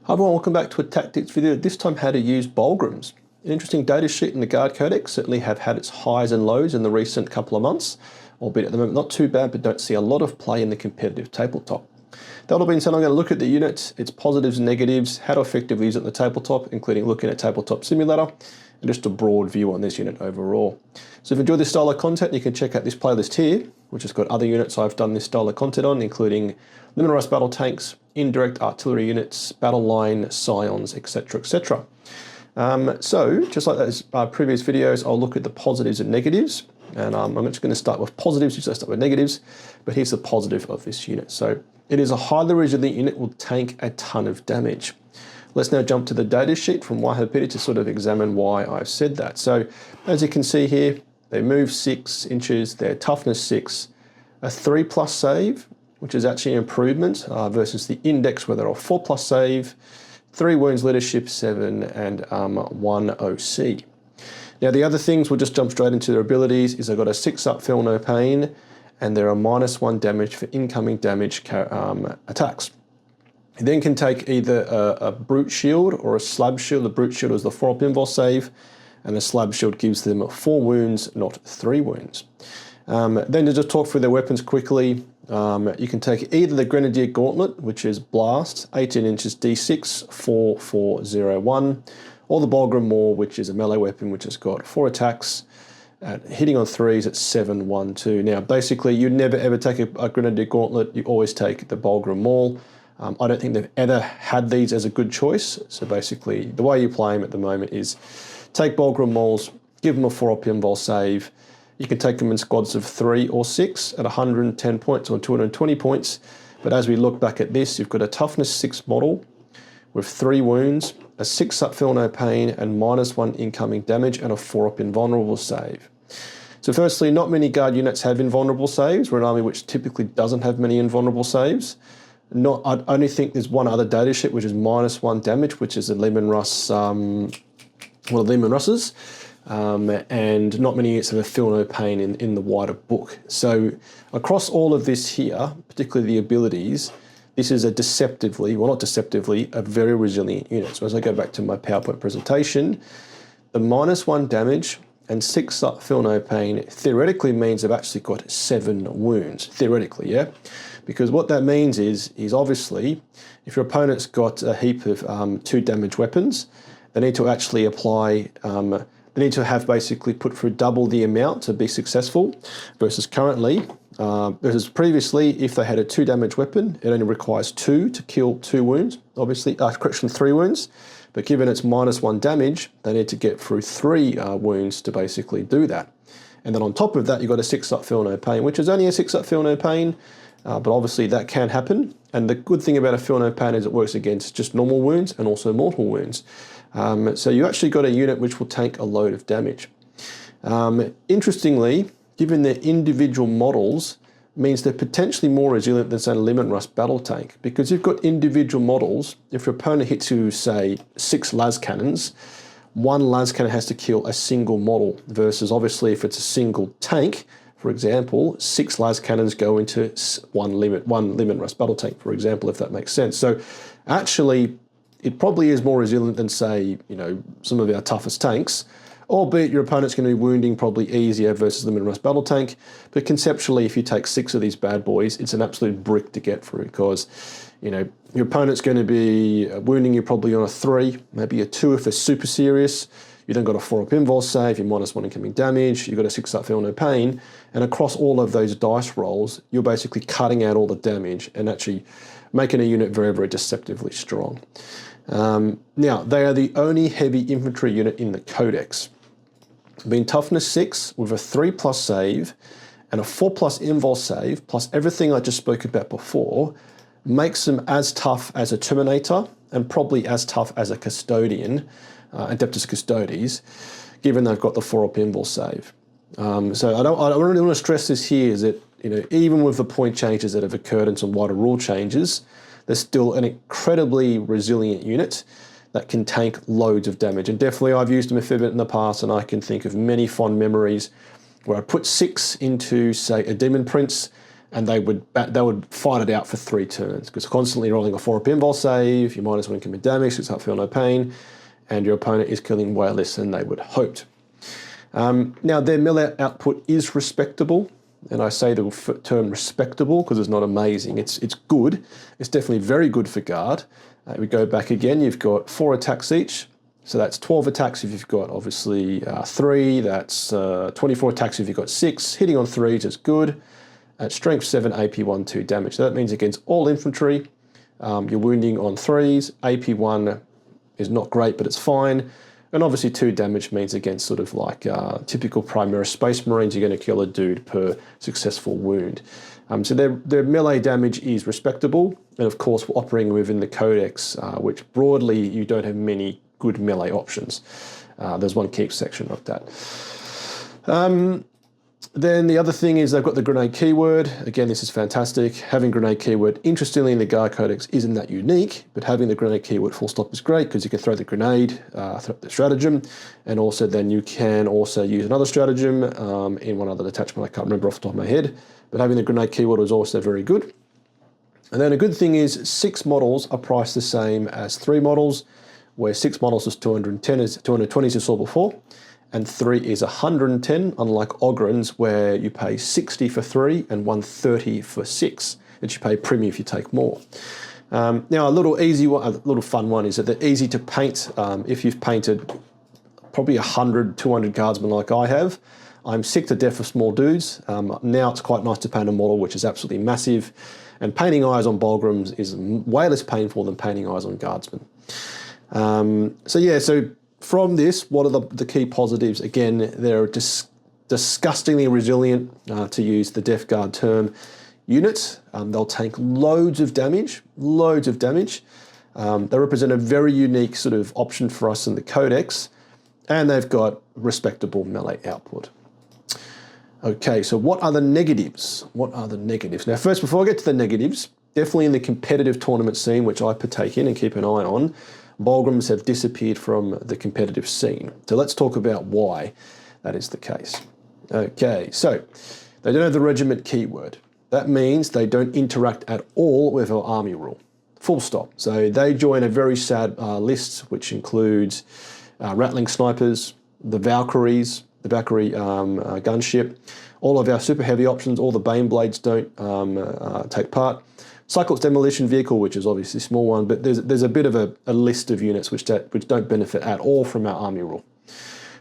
Hi everyone, welcome back to a tactics video. This time how to use Bullgryns. An interesting data sheet in the Guard Codex, certainly have had its highs and lows in the recent couple of months, albeit at the moment not too bad, but don't see a lot of play in the competitive tabletop. That all being said, I'm going to look at the unit, its positives and negatives, how to effectively use it in the tabletop, including looking at Tabletop Simulator, and just a broad view on this unit overall. So if you enjoy this style of content, you can check out this playlist here, which has got other units I've done this style of content on, including limited rust battle tanks, indirect artillery units, battle line, scions, etc, etc. So just like those previous videos, I'll look at the positives and negatives, and I'm just going to start with positives, usually I start with negatives, but here's the positive of this unit. So it is a highly resilient unit, will tank a ton of damage. Let's now jump to the data sheet from Warhammer to sort of examine why I've said that. So as you can see here, they move 6 inches, their toughness 6, a 3+ save, which is actually an improvement versus the index where they're a 4+ save, 3 wounds leadership 7, and 1 OC. Now the other things, we'll just jump straight into their abilities, is they've got a 6+ feel no pain, and they're a -1 damage for incoming damage attacks. You then can take either a brute shield or a slab shield. The brute shield is the 4 pinball save, and the slab shield gives them 4 wounds, not 3 wounds. Then to just talk through their weapons quickly, you can take either the Grenadier Gauntlet, which is Blast, 18 inches D6, 4/4/0/1, or the Bullgryn Maul, which is a melee weapon, which has got 4 attacks, hitting on 3s at 7/1/2. Now, basically, you'd never ever take a Grenadier Gauntlet. You always take the Bullgryn Maul. I don't think they've ever had these as a good choice. So basically, the way you play them at the moment is take Bullgryn Mauls, give them a 4 pinball save. You can take them in squads of 3 or 6 at 110 points or 220 points. But as we look back at this, you've got a toughness 6 model with 3 wounds, a 6+ feel no pain, and -1 incoming damage, and a 4 invulnerable save. So firstly, not many guard units have invulnerable saves. We're an army which typically doesn't have many invulnerable saves. I only think there's one other data sheet which is -1 damage, which is the Lehman Russ, one of the Lehman Russes, and not many units have a feel no pain in the wider book. So across all of this here, particularly the abilities, this is a deceptively, well not deceptively, a very resilient unit. So as I go back to my PowerPoint presentation, the -1 damage and 6+ feel no pain theoretically means they've actually got 7 wounds, theoretically, yeah? Because what that means is obviously, if your opponent's got a heap of 2 damage weapons, they need to actually apply, they need to have basically put through double the amount to be successful, versus currently, versus previously, if they had a 2 damage weapon, it only requires 2 to kill 2 wounds, obviously, correction, 3 wounds. But given it's -1 damage, they need to get through 3 wounds to basically do that. And then on top of that, you've got a 6+ feel no pain, which is only a 6+ feel no pain, but obviously that can happen. And the good thing about a feel no pain is it works against just normal wounds and also mortal wounds. So you actually got a unit which will take a load of damage. Interestingly, given their individual models, means they're potentially more resilient than, say, a Lehman Russ battle tank. Because you've got individual models, if your opponent hits you, say, 6 las cannons, 1 las cannon has to kill a single model, versus obviously if it's a single tank, for example, 6 las cannons go into one Lehman Russ battle tank, for example, if that makes sense. So actually, it probably is more resilient than, say, some of our toughest tanks, albeit your opponent's going to be wounding probably easier versus the Lehman Russ battle tank. But conceptually, if you take 6 of these bad boys, it's an absolute brick to get through, because your opponent's going to be wounding you probably on a 3, maybe a 2 if they're super serious. You then got a 4 pinball save, you're -1 incoming damage, you've got a 6+ feel no pain, and across all of those dice rolls, you're basically cutting out all the damage and actually making a unit very, very deceptively strong. Now, they are the only heavy infantry unit in the codex. Being toughness 6 with a 3+ save and a 4+ invul save, plus everything I just spoke about before, makes them as tough as a Terminator and probably as tough as a Custodian, Adeptus Custodes, given they've got the 4 pinball save. So I really want to stress this here, is that even with the point changes that have occurred and some wider rule changes, they're still an incredibly resilient unit that can tank loads of damage. And definitely I've used them a fair bit in the past, and I can think of many fond memories where I put 6 into, say, a Demon Prince, and they would fight it out for 3 turns, because constantly rolling a 4 pinball save, you might as well commit damage, it's up feel no pain, and your opponent is killing way less than they would have hoped. Now their melee output is respectable, and I say the term respectable because it's not amazing. It's good. It's definitely very good for guard. We go back again. You've got 4 attacks each, so that's 12 attacks if you've got obviously 3. That's 24 attacks if you've got 6. Hitting on 3s is good. At strength 7, AP 1, 2 damage. So that means against all infantry, you're wounding on 3s. AP 1 is not great, but it's fine. And obviously 2 damage means against sort of like typical Primaris Space Marines, you're going to kill a dude per successful wound. So their melee damage is respectable. And of course, we're operating within the codex, which broadly you don't have many good melee options. There's one keep section of that. Then the other thing is they've got the grenade keyword. Again, this is fantastic. Having grenade keyword, interestingly, in the Guard Codex isn't that unique, but having the grenade keyword full stop is great because you can throw the grenade, throw the stratagem, and also then you can also use another stratagem in one other detachment I can't remember off the top of my head, but having the grenade keyword was also very good. And then a good thing is 6 models are priced the same as 3 models, where 6 models is 210, as 220 as you saw before, and 3 is 110, unlike Ogrins, where you pay 60 for 3 and 130 for 6, and you pay premium if you take more. Now, a little easy one, a little fun one is that they're easy to paint. If you've painted probably 100, 200 guardsmen like I have, I'm sick to death of small dudes. Now it's quite nice to paint a model which is absolutely massive, and painting eyes on Bullgryns is way less painful than painting eyes on guardsmen. So from this, what are the key positives? Again, they're disgustingly resilient, to use the Death Guard term, units. They'll take loads of damage. They represent a very unique sort of option for us in the Codex, and they've got respectable melee output. Okay, so what are the negatives? Now, first, before I get to the negatives, definitely in the competitive tournament scene, which I partake in and keep an eye on, Bullgryns have disappeared from the competitive scene. So let's talk about why that is the case. Okay, so they don't have the regiment keyword. That means they don't interact at all with our army rule. Full stop. So they join a very sad list, which includes Rattling Snipers, the Valkyries, the Valkyrie gunship, all of our super heavy options, all the Bane Blades don't take part. Cyclops Demolition Vehicle, which is obviously a small one, but there's a bit of a list of units which don't benefit at all from our army rule.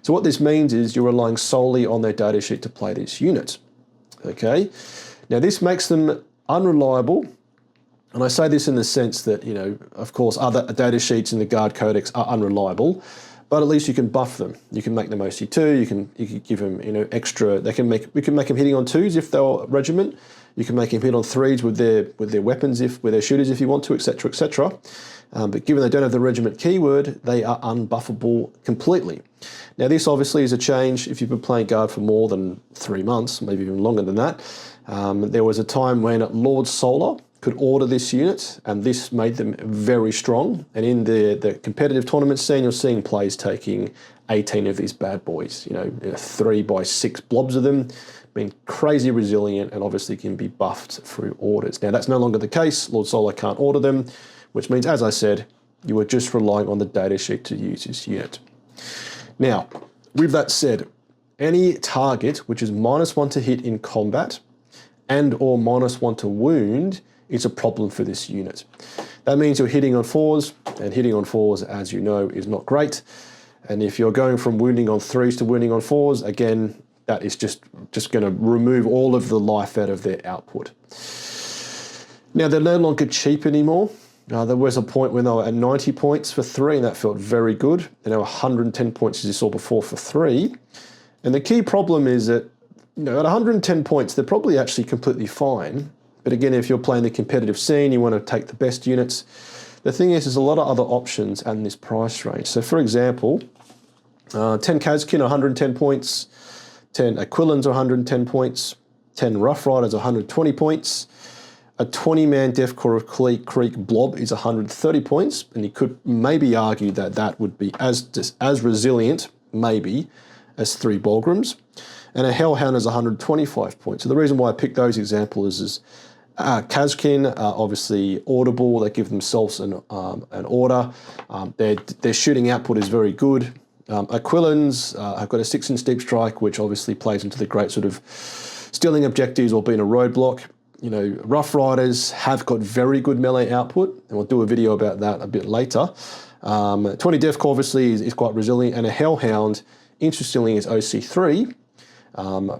So what this means is you're relying solely on their datasheet to play these units. Okay, now this makes them unreliable, and I say this in the sense that, you know, of course, other datasheets in the Guard Codex are unreliable, but at least you can buff them. You can make them OC2. You can give them, you know, extra. We can make them hitting on 2s if they're regiment. You can make them hit on 3s with their weapons, with their shooters if you want to, etc., etc. But given they don't have the regiment keyword, they are unbuffable completely. Now, this obviously is a change if you've been playing Guard for more than 3 months, maybe even longer than that. There was a time when Lord Solar could order this unit, and this made them very strong. And in the competitive tournament scene, you're seeing players taking 18 of these bad boys, 3x6 blobs of them, being crazy resilient, and obviously can be buffed through orders. Now, that's no longer the case. Lord Solar can't order them, which means, as I said, you are just relying on the datasheet to use this unit. Now, with that said, any target which is -1 to hit in combat and or -1 to wound is a problem for this unit. That means you're hitting on 4s, and hitting on 4s, as you know, is not great. And if you're going from wounding on 3s to wounding on 4s, again, that is just going to remove all of the life out of their output. Now, they're no longer cheap anymore. There was a point when they were at 90 points for 3, and that felt very good. And they were 110 points, as you saw before, for 3. And the key problem is that, at 110 points, they're probably actually completely fine. But again, if you're playing the competitive scene, you want to take the best units. The thing is, there's a lot of other options in this price range. So, for example, 10 Kazkin are 110 points, 10 Aquilans are 110 points, 10 Rough Riders are 120 points, a 20-man Death Corps of Creek blob is 130 points, and you could maybe argue that that would be as resilient, maybe, as 3 Bullgryns. and a Hellhound is 125 points. So the reason why I picked those examples is Kazkin are obviously audible. They give themselves an order. Their shooting output is very good. Aquilans have got a 6-inch deep strike, which obviously plays into the great sort of stealing objectives or being a roadblock. You know, Rough Riders have got very good melee output, and we'll do a video about that a bit later. 20 Deathcore obviously is quite resilient, and a Hellhound, interestingly, is OC3.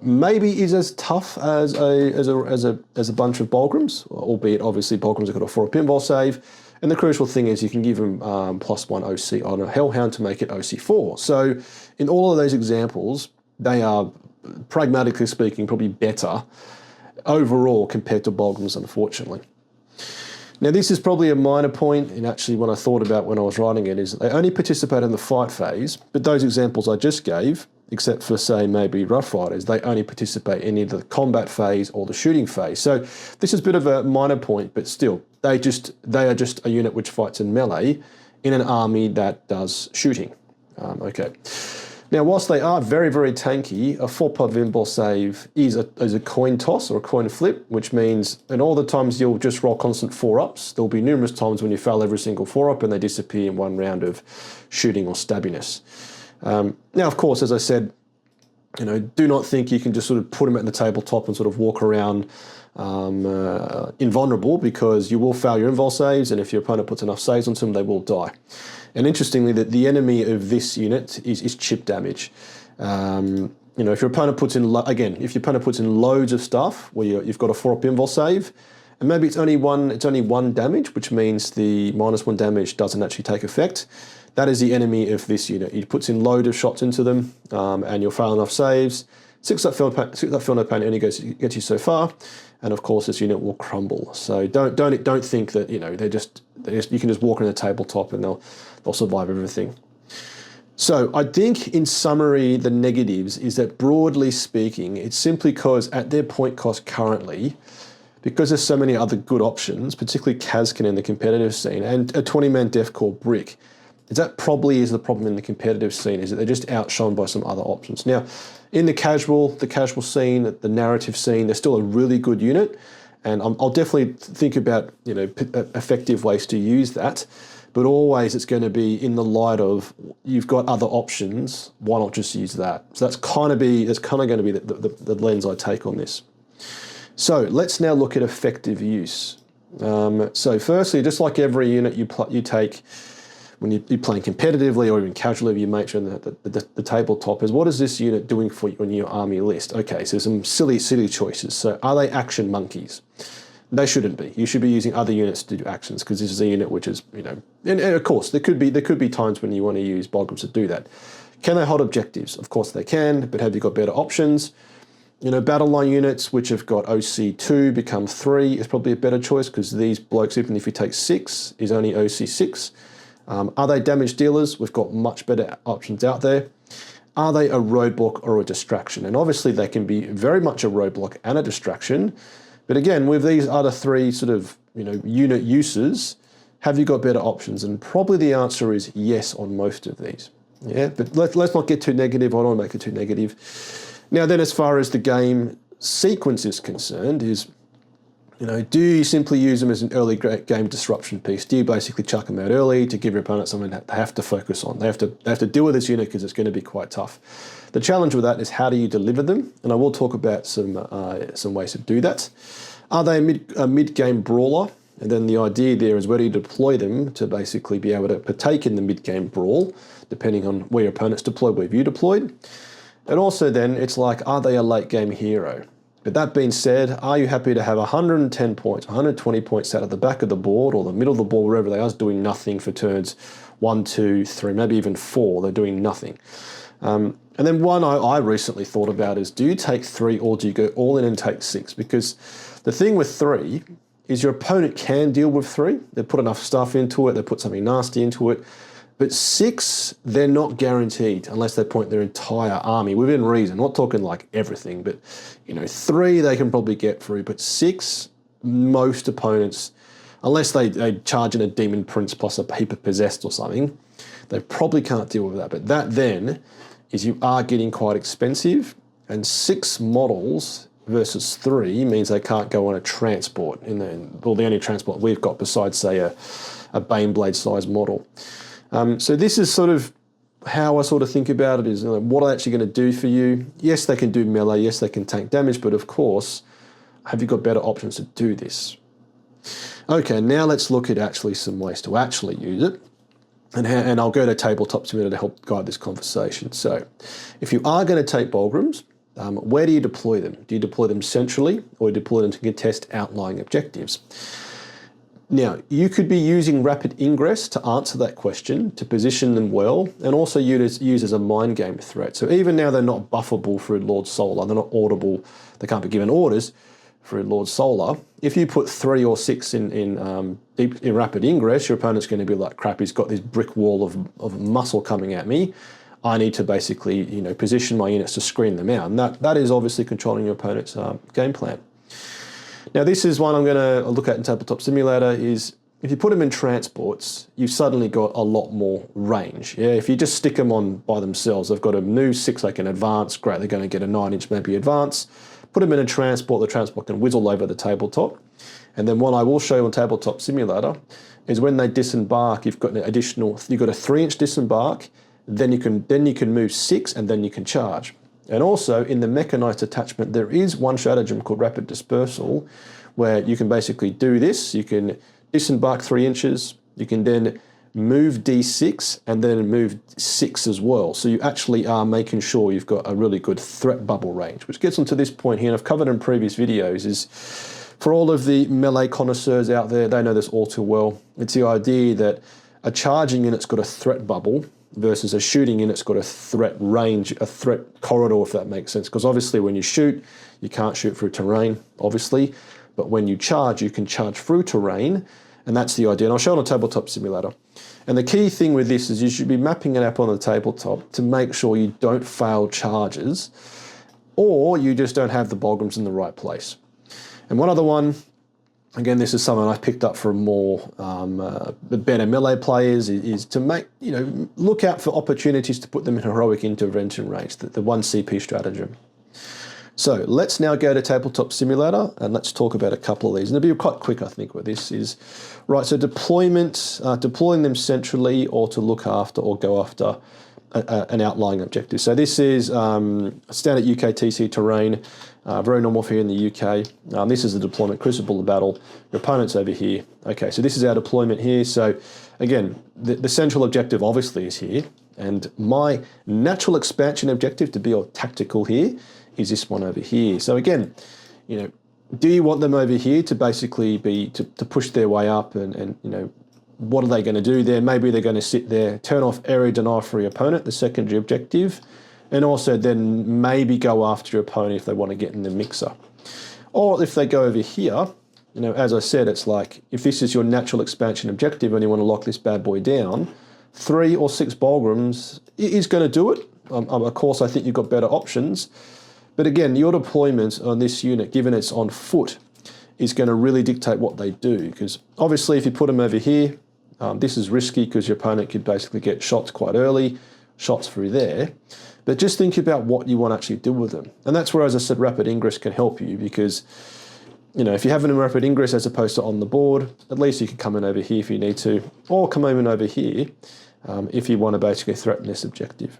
Maybe is as tough as a bunch of Bullgryns, albeit obviously Bullgryns have got a 4 pinball save. And the crucial thing is you can give them +1 OC on a Hellhound to make it OC4. So in all of those examples, they are, pragmatically speaking, probably better overall compared to Bullgryns, unfortunately. Now, this is probably a minor point, and actually what I thought about when I was writing it is that they only participate in the fight phase, but those examples I just gave, except for, say, maybe Rough Riders, they only participate in either the combat phase or the shooting phase. So this is a bit of a minor point, but still, they are just a unit which fights in melee in an army that does shooting. Okay. Now, whilst they are very, very tanky, a 4-pod Vinball save is a coin toss or a coin flip, which means in all the times you'll just roll constant 4-ups, there'll be numerous times when you fail every single 4-up and they disappear in one round of shooting or stabbiness. Now, of course, as I said, you know, do not think you can just sort of put them at the tabletop and sort of walk around invulnerable, because you will fail your invul saves, and if your opponent puts enough saves onto them, they will die. And interestingly, that the enemy of this unit is chip damage. You know, if your opponent puts in if your opponent puts in loads of stuff where you've got a 4-up invul save, and maybe it's only one damage, which means the -1 damage doesn't actually take effect. That is the enemy of this unit. He puts in loads of shots into them, and you'll fail enough saves. 6-up feel no pain only gets you so far, and of course this unit will crumble. So don't think that, you know, you can just walk in the tabletop and they'll survive everything. So I think in summary, the negatives is that broadly speaking, it's simply because at their point cost currently, because there's so many other good options, particularly Kazkin in the competitive scene and a 20-man Deathcore Brick, that probably is the problem in the competitive scene, is that they're just outshone by some other options. Now, in the casual scene, the narrative scene, they're still a really good unit, and I'll definitely think about, you know, effective ways to use that. But always it's going to be in the light of, you've got other options, why not just use that? So that's kind of going to be the lens I take on this. So let's now look at effective use. So firstly, just like every unit you take when you're playing competitively or even casually, you make sure that the tabletop is, what is this unit doing for you on your army list? Okay, so some silly choices. So are they action monkeys? They shouldn't be. You should be using other units to do actions, because this is a unit which is, you know, and of course there could be times when you want to use Bullgryns to do that. Can they hold objectives? Of course they can, but have you got better options? You know, battle line units which have got OC2 become 3 is probably a better choice, because these blokes, even if you take 6, is only OC6. Are they damage dealers? We've got much better options out there. Are they a roadblock or a distraction? And obviously they can be very much a roadblock and a distraction. But again, with these other 3 sort of, you know, unit uses, have you got better options? And probably the answer is yes on most of these. Yeah, but let's not get too negative. I don't want to make it too negative. Now then, as far as the game sequence is concerned, is, you know, do you simply use them as an early game disruption piece? Do you basically chuck them out early to give your opponent something that they have to focus on? They have to deal with this unit because it's going to be quite tough. The challenge with that is, how do you deliver them? And I will talk about some ways to do that. Are they a mid-game brawler? And then the idea there is, where do you deploy them to basically be able to partake in the mid-game brawl, depending on where your opponent's deployed, where you deployed. And also then, it's like, are they a late-game hero? But that being said, are you happy to have 110 points, 120 points sat at the back of the board or the middle of the board, wherever they are, doing nothing for turns 1, 2, 3, maybe even 4, they're doing nothing. And then one I recently thought about is, do you take 3 or do you go all in and take 6? Because the thing with 3 is your opponent can deal with 3. They put enough stuff into it, they put something nasty into it. But 6, they're not guaranteed unless they point their entire army within reason. Not talking like everything, but, you know, 3 they can probably get through. But 6, most opponents, unless they charge in a Demon Prince plus a Paper Possessed or something, they probably can't deal with that. But that then is, you are getting quite expensive. And 6 models versus 3 means they can't go on a transport. Well, the only transport we've got besides, say, a Baneblade size model. So this is sort of how I sort of think about it is, what are they actually going to do for you? Yes, they can do melee. Yes, they can tank damage. But of course, have you got better options to do this? Okay, now let's look at actually some ways to actually use it. And I'll go to Tabletop Simulator to help guide this conversation. So if you are going to take Bullgryns, where do you deploy them? Do you deploy them centrally, or do you deploy them to contest outlying objectives? Now, you could be using rapid ingress to answer that question, to position them well, and also use as a mind game threat. So even now they're not buffable through Lord Solar, they're not audible, they can't be given orders through Lord Solar. If you put 3 or 6 in rapid ingress, your opponent's going to be like, crap, he's got this brick wall of muscle coming at me. I need to basically, position my units to screen them out. And that is obviously controlling your opponent's game plan. Now, this is one I'm going to look at in Tabletop Simulator is if you put them in transports, you've suddenly got a lot more range. Yeah, if you just stick them on by themselves, they've got a new 6 they can advance, great, they're going to get a 9-inch maybe advance. Put them in a transport, the transport can whizzle over the tabletop. And then what I will show you on Tabletop Simulator is when they disembark, you've got a 3-inch disembark, then you can move 6 and then you can charge. And also in the mechanized attachment, there is one stratagem called Rapid Dispersal, where you can basically do this. You can disembark 3 inches, you can then move D6 and then move 6 as well. So you actually are making sure you've got a really good threat bubble range, which gets onto this point here, and I've covered in previous videos, is for all of the melee connoisseurs out there, they know this all too well. It's the idea that a charging unit's got a threat bubble versus a shooting unit's got a threat range, a threat corridor, if that makes sense. Because obviously when you shoot, you can't shoot through terrain, obviously. But when you charge, you can charge through terrain. And that's the idea. And I'll show it on Tabletop Simulator. And the key thing with this is you should be mapping it up on the tabletop to make sure you don't fail charges, or you just don't have the Bullgryns in the right place. And one other one, again, this is something I picked up from more better melee players, is to make, look out for opportunities to put them in heroic intervention range, the 1 CP stratagem. So let's now go to Tabletop Simulator and let's talk about a couple of these. And it'll be quite quick, I think, with this is, right, so deploying them centrally or to look after or go after an outlying objective. So this is standard UK TC terrain, very normal for here in the UK. This is the deployment, Crucible of Battle. Your opponent's over here. Okay, so this is our deployment here. So again, the central objective obviously is here. And my natural expansion objective, to be all tactical here, is this one over here. So again, do you want them over here to basically to push their way up and what are they going to do there? Maybe they're going to sit there, turn off area denial for your opponent, the secondary objective, and also then maybe go after your opponent if they want to get in the mixer. Or if they go over here, as I said, it's like if this is your natural expansion objective and you want to lock this bad boy down, 3 or 6 Bullgryns is going to do it. Of course, I think you've got better options. But again, your deployment on this unit, given it's on foot, is going to really dictate what they do. Because obviously, if you put them over here, this is risky because your opponent could basically get shots quite early, shots through there. But just think about what you want to actually do with them. And that's where, as I said, rapid ingress can help you because, if you have them in rapid ingress as opposed to on the board, at least you can come in over here if you need to, or come in over here if you want to basically threaten this objective.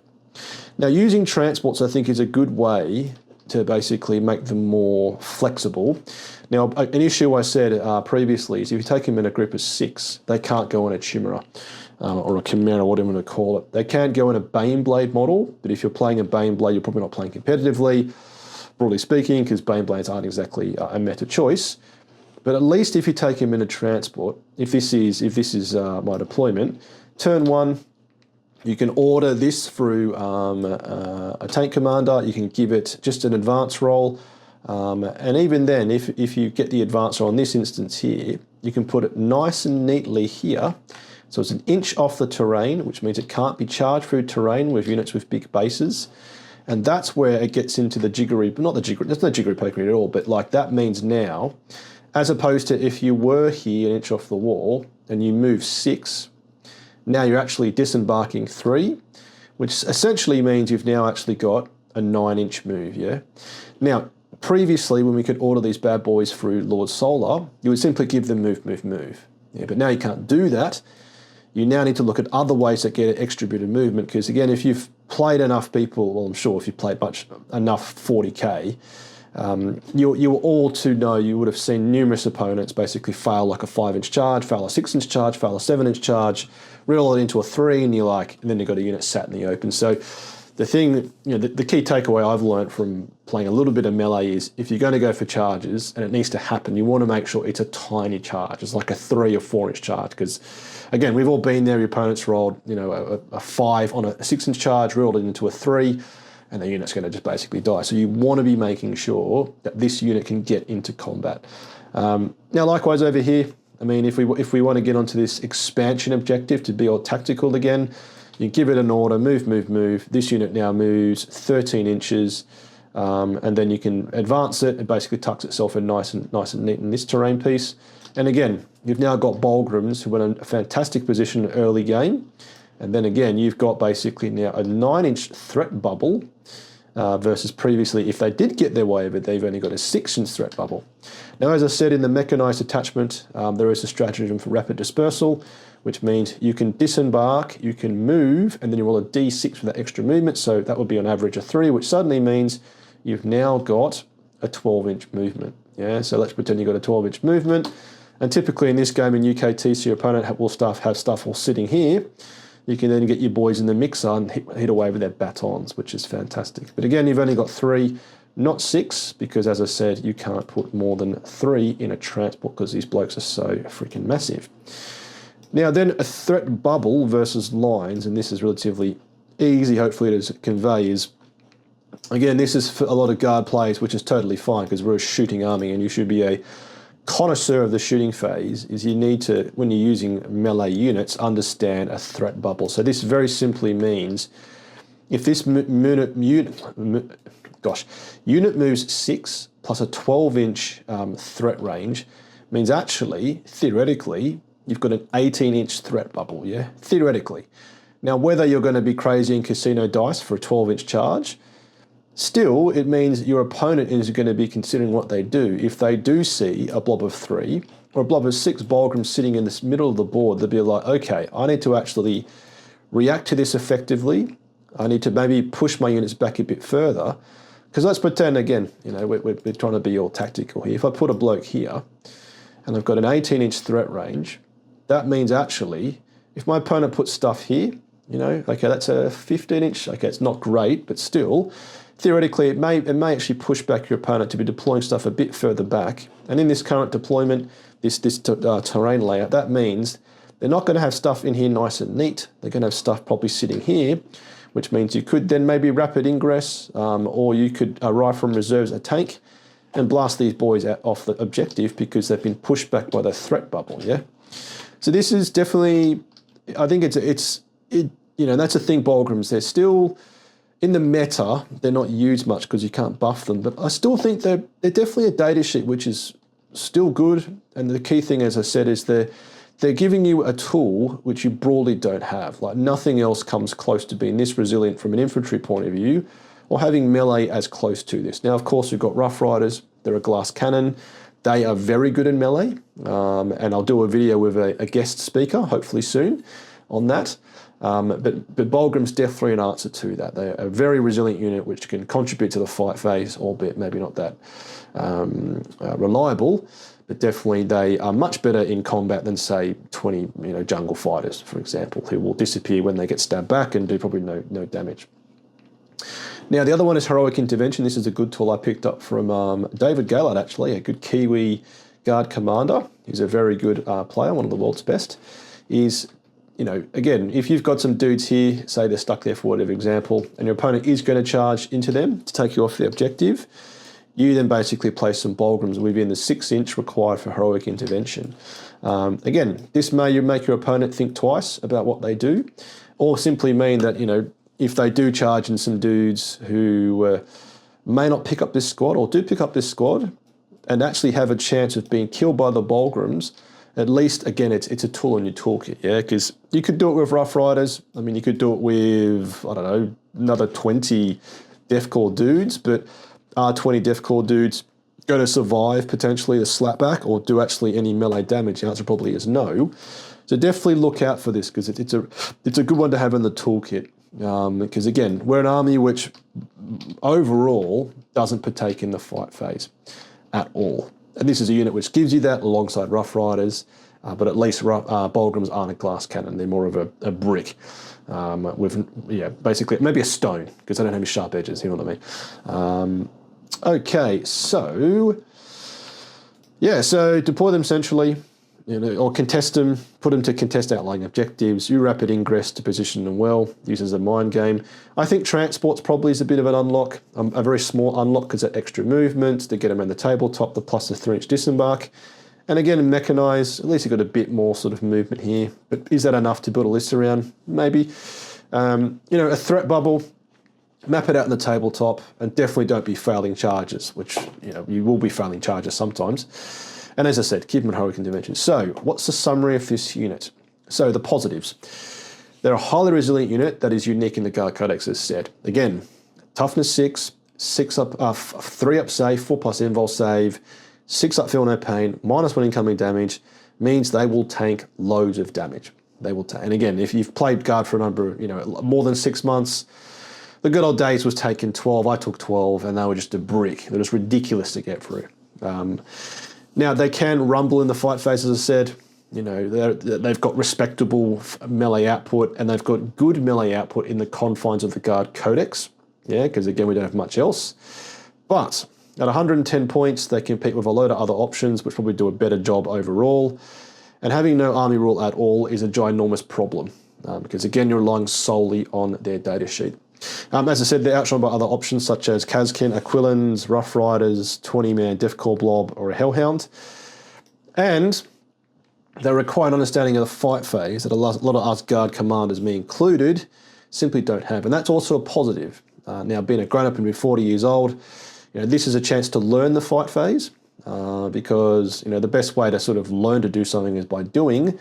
Now, using transports, I think, is a good way to basically make them more flexible. Now, an issue I said previously is if you take them in a group of 6, they can't go in a Chimera or a Chimera, whatever you want to call it. They can go in a Baneblade model, but if you're playing a Baneblade, you're probably not playing competitively, broadly speaking, because Baneblades aren't exactly a meta choice. But at least if you take them in a transport, if this is my deployment, turn 1, you can order this through a tank commander. You can give it just an advance roll. And even then, if you get the advance roll in this instance here, you can put it nice and neatly here. So it's 1 inch off the terrain, which means it can't be charged through terrain with units with big bases. And that's where it gets into the jiggery, but not the jiggery, there's no jiggery pokery at all, but like that means now, as opposed to if you were here 1 inch off the wall and you move 6, now you're actually disembarking 3, which essentially means you've now actually got a 9-inch move, yeah? Now, previously, when we could order these bad boys through Lord Solar, you would simply give them move, move, move. Yeah, but now you can't do that. You now need to look at other ways that get an extra bit of movement, because again, if you've played enough people, well, I'm sure if you've played enough 40k, you all to know you would have seen numerous opponents basically fail like a 5-inch charge, fail a 6-inch charge, fail a 7-inch charge, roll it into a 3, and and then you've got a unit sat in the open. So the thing, the key takeaway I've learned from playing a little bit of melee is if you're going to go for charges and it needs to happen, you want to make sure it's a tiny charge. It's like a 3 or 4-inch charge, because again, we've all been there. Your opponent's rolled, a 5 on a 6-inch charge, rolled it into a 3, and the unit's going to just basically die. So you want to be making sure that this unit can get into combat. Now, likewise over here, I mean, if we want to get onto this expansion objective to be all tactical again, you give it an order, move, move, move. This unit now moves 13 inches, and then you can advance it. It basically tucks itself in nice and neat in this terrain piece. And again, you've now got Bullgryns who are in a fantastic position early game. And then again, you've got basically now a 9-inch threat bubble versus previously, if they did get their way of it, they've only got a 6-inch threat bubble. Now, as I said, in the mechanized attachment, there is a stratagem for rapid dispersal, which means you can disembark, you can move, and then you roll a d6 for that extra movement. So that would be on average a 3, which suddenly means you've now got a 12-inch movement. Yeah, so let's pretend you've got a 12-inch movement. And typically in this game in UKTC, your opponent will have stuff all sitting here. You can then get your boys in the mixer and hit away with their batons, which is fantastic. But again, you've only got 3, not 6, because as I said, you can't put more than 3 in a transport because these blokes are so freaking massive. Now then, a threat bubble versus lines, and this is relatively easy, hopefully, to convey, is, again, this is for a lot of guard players, which is totally fine because we're a shooting army and you should be a connoisseur of the shooting phase, is you need to, when you're using melee units, understand a threat bubble. So this very simply means if this unit moves 6 plus a 12-inch threat range, means actually, theoretically, you've got an 18-inch threat bubble, yeah? Theoretically. Now, whether you're going to be crazy in casino dice for a 12-inch charge, still, it means your opponent is going to be considering what they do. If they do see a blob of 3 or a blob of 6 Bullgryns sitting in the middle of the board, they'll be like, okay, I need to actually react to this effectively. I need to maybe push my units back a bit further. Because let's pretend, again, we're trying to be all tactical here. If I put a bloke here and I've got an 18-inch threat range, that means actually, if my opponent puts stuff here, okay, that's a 15-inch, okay, it's not great, but still, theoretically, it may actually push back your opponent to be deploying stuff a bit further back. And in this current deployment, this terrain layout, that means they're not going to have stuff in here nice and neat. They're going to have stuff probably sitting here, which means you could then maybe rapid ingress, or you could arrive from reserves a tank and blast these boys off the objective because they've been pushed back by the threat bubble, yeah? So this is definitely, I think that's the thing, Bullgryns, they're still, in the meta, they're not used much because you can't buff them, but I still think they're definitely a data sheet which is still good, and the key thing, as I said, is they're giving you a tool which you broadly don't have. Like nothing else comes close to being this resilient from an infantry point of view, or having melee as close to this. Now, of course, we've got Rough Riders, they're a glass cannon, they are very good in melee, and I'll do a video with a guest speaker, hopefully soon, on that. But Bullgryns definitely an answer to that. They're a very resilient unit which can contribute to the fight phase, albeit maybe not that reliable, but definitely they are much better in combat than, say, 20 jungle fighters, for example, who will disappear when they get stabbed back and do probably no damage. Now, the other one is Heroic Intervention. This is a good tool I picked up from David Gaillard, actually, a good Kiwi Guard commander. He's a very good player, one of the world's best. Again, if you've got some dudes here, say they're stuck there for whatever example, and your opponent is going to charge into them to take you off the objective, you then basically place some Bullgryns within the 6-inch required for Heroic Intervention. Again, this may make your opponent think twice about what they do, or simply mean that, if they do charge in some dudes who may not pick up this squad, or do pick up this squad, and actually have a chance of being killed by the Bullgryns, at least, again, it's a tool in your toolkit, yeah? Because you could do it with Rough Riders. I mean, you could do it with, I don't know, another 20 deathcore dudes, but are 20 deathcore dudes going to survive potentially a slapback or do actually any melee damage? The answer probably is no. So definitely look out for this because it's a good one to have in the toolkit. Because again, we're an army which overall doesn't partake in the fight phase at all. And this is a unit which gives you that alongside Rough Riders, but at least Bullgryns aren't a glass cannon. They're more of a brick with, basically maybe a stone because they don't have any sharp edges, you know what I mean? Okay, so deploy them centrally, or contest them, put them to contest outlying objectives, use rapid ingress to position them well, use as a mind game. I think transport's probably is a bit of an unlock, a very small unlock because that extra movement to get them around the tabletop, the plus the 3-inch disembark. And again, in mechanise, at least you've got a bit more sort of movement here. But is that enough to build a list around? Maybe. A threat bubble, map it out in the tabletop, and definitely don't be failing charges, which, you will be failing charges sometimes. And as I said, keep them in Hurricane Dimensions. So, what's the summary of this unit? So, the positives. They're a highly resilient unit that is unique in the Guard Codex, as said. Again, toughness 6, 3 up save, 4+ invul save, 6 up feel no pain, -1 incoming damage, means they will tank loads of damage. And again, if you've played Guard for a number, more than 6 months, the good old days was taking 12. I took 12, and they were just a brick. They're just ridiculous to get through. Now, they can rumble in the fight phase, as I said. They've got respectable melee output, and they've got good melee output in the confines of the Guard Codex. Yeah, because again, we don't have much else. But at 110 points, they compete with a load of other options, which probably do a better job overall. And having no army rule at all is a ginormous problem, because again, you're relying solely on their data sheet. As I said, they're outshone by other options such as Kazkin, Aquilans, Rough Riders, 20-man Deathcore Blob, or a Hellhound. And they require an understanding of the fight phase that a lot of us Guard commanders, me included, simply don't have. And that's also a positive. Now, being a grown-up and being 40 years old, this is a chance to learn the fight phase because, the best way to sort of learn to do something is by doing.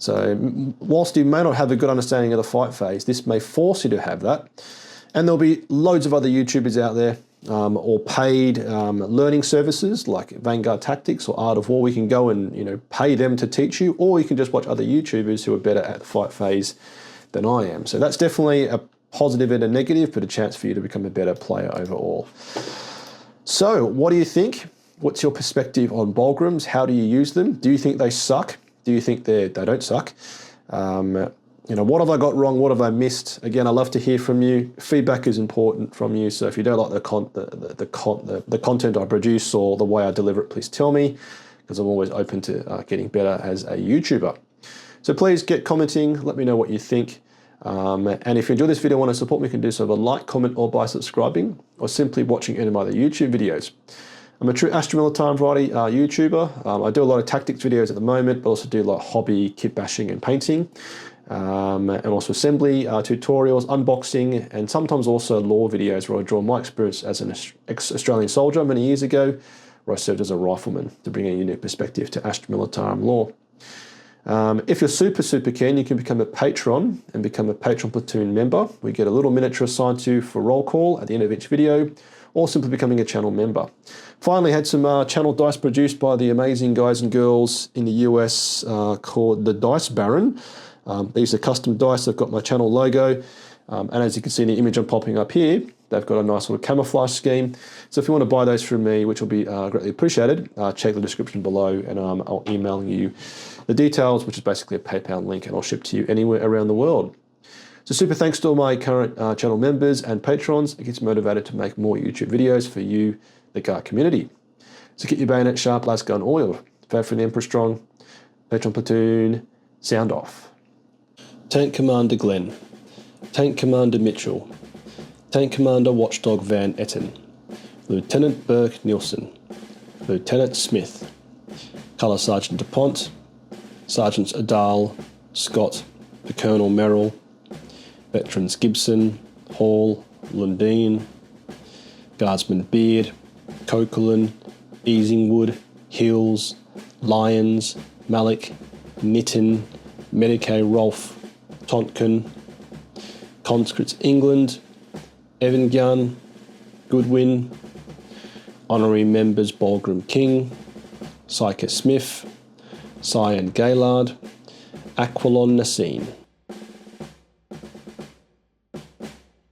So whilst you may not have a good understanding of the fight phase, this may force you to have that. And there'll be loads of other YouTubers out there or paid learning services like Vanguard Tactics or Art of War. We can go and pay them to teach you, or you can just watch other YouTubers who are better at the fight phase than I am. So that's definitely a positive and a negative, but a chance for you to become a better player overall. So what do you think? What's your perspective on Bullgryns? How do you use them? Do you think they suck? Do you think they don't suck? What have I got wrong? What have I missed? Again, I love to hear from you. Feedback is important from you. So if you don't like the content I produce or the way I deliver it, please tell me, because I'm always open to getting better as a YouTuber. So please get commenting. Let me know what you think. And if you enjoy this video and want to support me, you can do so by like, comment, or by subscribing, or simply watching any of my other YouTube videos. I'm a true Astra Militarum variety YouTuber. I do a lot of tactics videos at the moment, but also do like hobby, kit bashing, and painting. And also assembly, tutorials, unboxing, and sometimes also lore videos where I draw my experience as an Australian soldier many years ago, where I served as a rifleman to bring a unique perspective to Astra Militarum lore. If you're super keen, you can become a patron and become a Patron Platoon member. We get a little miniature assigned to you for roll call at the end of each video, or simply becoming a channel member. Finally, had some channel dice produced by the amazing guys and girls in the US called the Dice Baron. These are custom dice. They've got my channel logo. And as you can see in the image I'm popping up here, they've got a nice little camouflage scheme. So if you want to buy those from me, which will be greatly appreciated, check the description below, and I'll email you the details, which is basically a PayPal link, and I'll ship to you anywhere around the world. So super thanks to all my current channel members and patrons. It gets motivated to make more YouTube videos for you, the Guard community. So keep your bayonet sharp, last gun oiled. Fair for the Emperor strong. Patron Platoon, sound off. Tank Commander Glenn. Tank Commander Mitchell. Tank Commander Watchdog Van Etten. Lieutenant Burke Nielsen. Lieutenant Smith. Colour Sergeant DuPont. Sergeants Adal, Scott, the Colonel Merrill. Veterans Gibson, Hall, Lundeen, Guardsman Beard, Coquelin, Easingwood, Hills, Lyons, Malik, Nitton, Medicae Rolfe, Tontkin, Conscripts England, Evangun, Goodwin, Honorary Members Bullgryn King, Syker Smith, Cyan Gaylard, Aquilon Nassim.